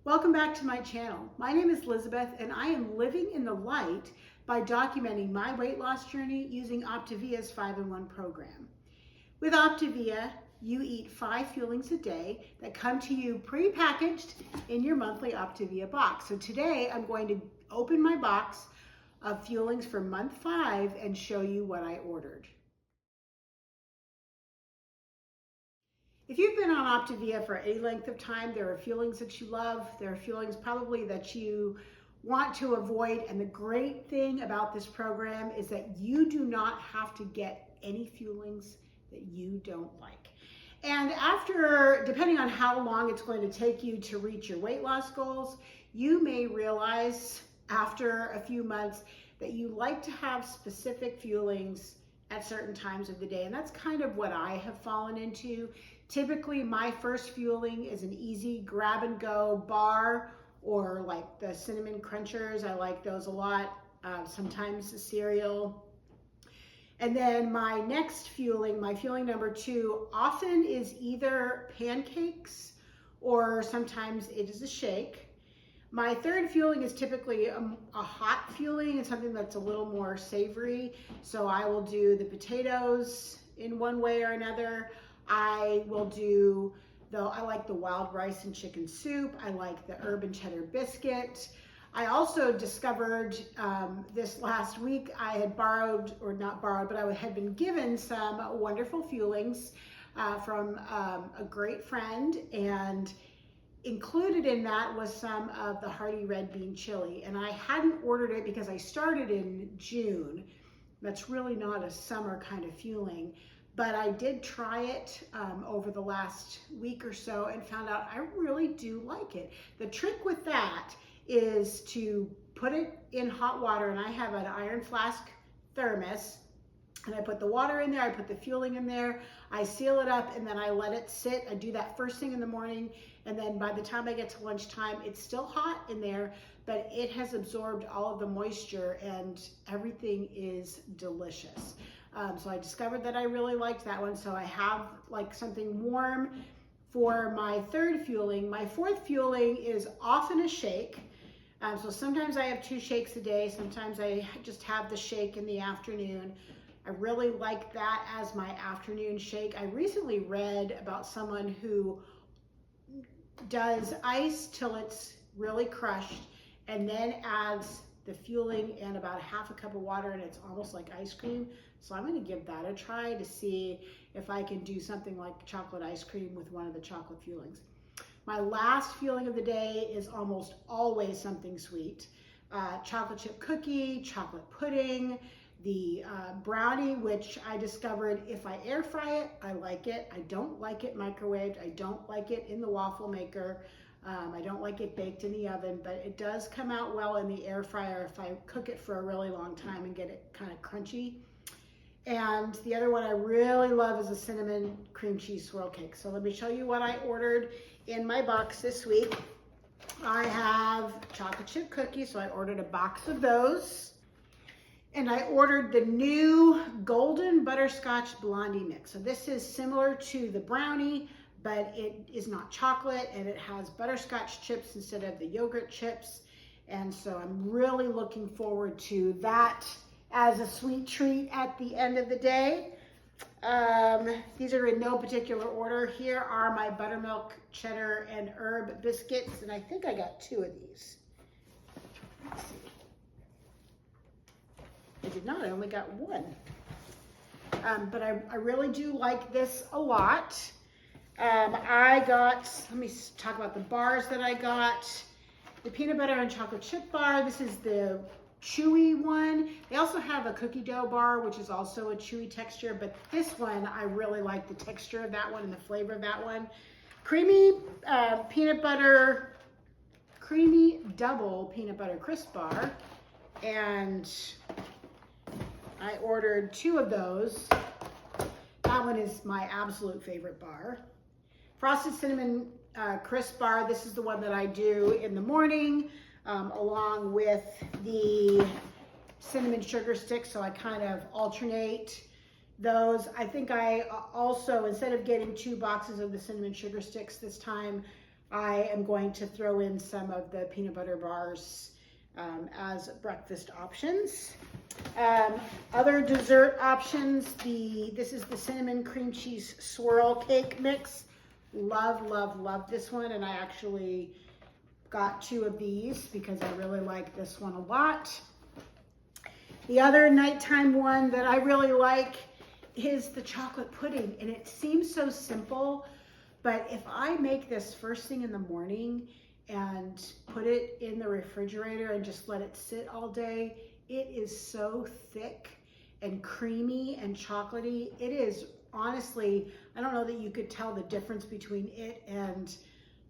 Welcome back to my channel. My name is Lizabeth and I am living in the light by documenting my weight loss journey using Optavia's 5-in-1 program. With Optavia, you eat 5 fuelings a day that come to you pre-packaged in your monthly Optavia box. So today I'm going to open my box of fuelings for month 5 and show you what I ordered. If you've been on Optavia for any length of time, there are fuelings that you love. There are fuelings probably that you want to avoid. And the great thing about this program is that you do not have to get any fuelings that you don't like. And after, depending on how long it's going to take you to reach your weight loss goals, you may realize after a few months that you like to have specific fuelings at certain times of the day. And that's kind of what I have fallen into. Typically, my first fueling is an easy grab and go bar, or like the cinnamon crunchers. I like those a lot. Sometimes the cereal. And then my next fueling, my fueling number 2, often is either pancakes or sometimes it is a shake. My third fueling is typically a hot fueling and something that's a little more savory. So I will do the potatoes in one way or another. I will do, I like the wild rice and chicken soup. I like the herb and cheddar biscuit. I also discovered this last week, I had borrowed, or not borrowed, but I had been given some wonderful fuelings from a great friend, and included in that was some of the hearty red bean chili. And I hadn't ordered it because I started in June. That's really not a summer kind of fueling. But I did try it over the last week or so and found out I really do like it. The trick with that is to put it in hot water, and I have an iron flask thermos, and I put the water in there, I put the fueling in there, I seal it up, and then I let it sit. I do that first thing in the morning, and then by the time I get to lunchtime, it's still hot in there, but it has absorbed all of the moisture and everything is delicious. So I discovered that I really liked that one. So I have like something warm for my third fueling. My fourth fueling is often a shake. So sometimes I have 2 shakes a day. Sometimes I just have the shake in the afternoon. I really like that as my afternoon shake. I recently read about someone who does ice till it's really crushed and then adds the fueling and about half a cup of water, and it's almost like ice cream. So I'm going to give that a try to see if I can do something like chocolate ice cream with one of the chocolate fuelings. My last fueling of the day is almost always something sweet. Chocolate chip cookie, chocolate pudding, the brownie, which I discovered if I air fry it, I like it. I don't like it microwaved. I don't like it in the waffle maker. I don't like it baked in the oven, but it does come out well in the air fryer if I cook it for a really long time and get it kind of crunchy. And the other one I really love is a cinnamon cream cheese swirl cake. So let me show you what I ordered in my box this week. I have chocolate chip cookies, so I ordered a box of those. And I ordered the new golden butterscotch blondie mix. So this is similar to the brownie, but it is not chocolate, and it has butterscotch chips instead of the yogurt chips. And so I'm really looking forward to that as a sweet treat at the end of the day. These are in no particular order. Here are my buttermilk, cheddar, and herb biscuits, and I think I got 2 of these. Let's see. I did not, I only got 1. But I really do like this a lot. I got, let me talk about the bars that I got. The peanut butter and chocolate chip bar. This is the chewy one. They also have a cookie dough bar, which is also a chewy texture, but this one, I really like the texture of that one and the flavor of that one. Creamy peanut butter, creamy double peanut butter crisp bar. And I ordered 2 of those. That one is my absolute favorite bar. Frosted cinnamon crisp bar. This is the one that I do in the morning, along with the cinnamon sugar sticks. So I kind of alternate those. I think I also, instead of getting 2 boxes of the cinnamon sugar sticks this time, I am going to throw in some of the peanut butter bars as breakfast options. Other dessert options, this is the cinnamon cream cheese swirl cake mix. Love, love, love this one, and I actually got 2 of these because I really like this one a lot. The other nighttime one that I really like is the chocolate pudding, and it seems so simple, but if I make this first thing in the morning and put it in the refrigerator and just let it sit all day, it is so thick and creamy and chocolatey. It is honestly, I don't know that you could tell the difference between it and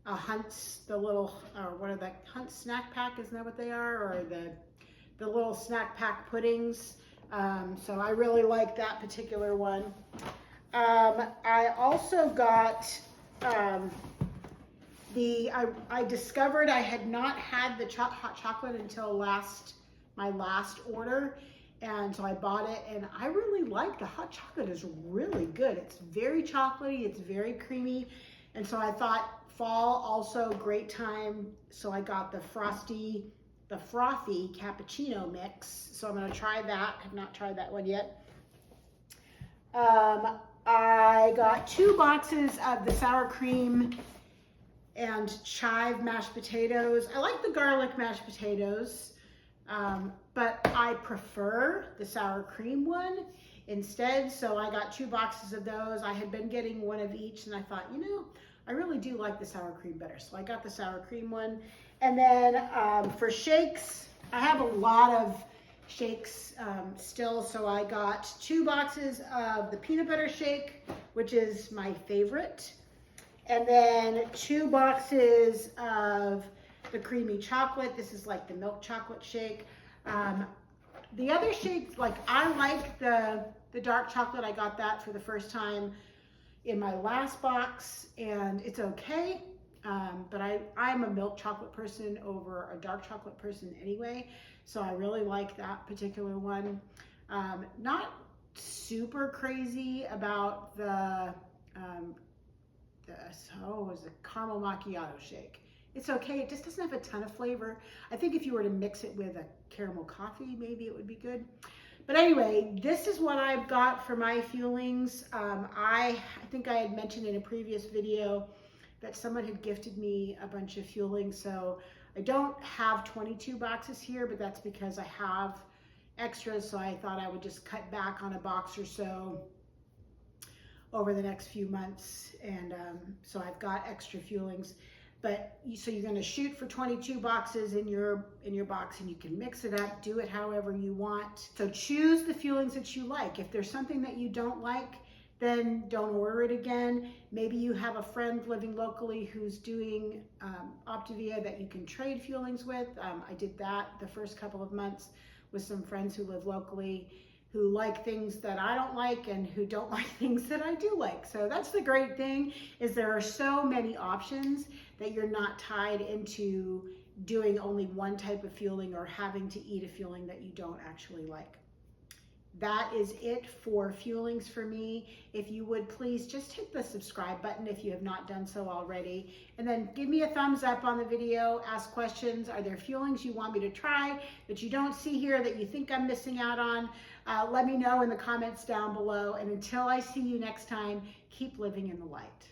a Hunt's, the little, or what are the Hunt snack pack, isn't that what they are? Or the little snack pack puddings. So I really like that particular one. I also got I discovered I had not had the hot chocolate until my last order, and so I bought it, and I really like the hot chocolate. Is really good. It's very chocolatey, it's very creamy, and so I thought fall also great time. So I got the frothy cappuccino mix. So I'm going to try that. I've not tried that one yet. I got 2 boxes of the sour cream and chive mashed potatoes. I like the garlic mashed potatoes, but I prefer the sour cream one instead. So I got 2 boxes of those. I had been getting one of each, and I thought, you know, I really do like the sour cream better. So I got the sour cream one. And then for shakes, I have a lot of shakes still. So I got 2 boxes of the peanut butter shake, which is my favorite. And then 2 boxes of the creamy chocolate. This is like the milk chocolate shake. The other shakes, like I like the dark chocolate. I got that for the first time in my last box, and it's okay. But I'm a milk chocolate person over a dark chocolate person anyway. So I really like that particular one. Not super crazy about the caramel macchiato shake. It's okay, it just doesn't have a ton of flavor. I think if you were to mix it with a caramel coffee, maybe it would be good. But anyway, this is what I've got for my fuelings. I think I had mentioned in a previous video that someone had gifted me a bunch of fuelings. So I don't have 22 boxes here, but that's because I have extras. So I thought I would just cut back on a box or so over the next few months. And so I've got extra fuelings. But so you're going to shoot for 22 boxes in your box, and you can mix it up, do it however you want. So choose the fuelings that you like. If there's something that you don't like, then don't order it again. Maybe you have a friend living locally who's doing Optavia that you can trade fuelings with. I did that the first couple of months with some friends who live locally, who like things that I don't like and who don't like things that I do like. So that's the great thing, is there are so many options that you're not tied into doing only one type of fueling or having to eat a fueling that you don't actually like. That is it for fuelings for me. If you would please just hit the subscribe button if you have not done so already, and then give me a thumbs up on the video, ask questions. Are there fuelings you want me to try that you don't see here that you think I'm missing out on? Let me know in the comments down below, and until I see you next time, keep living in the light.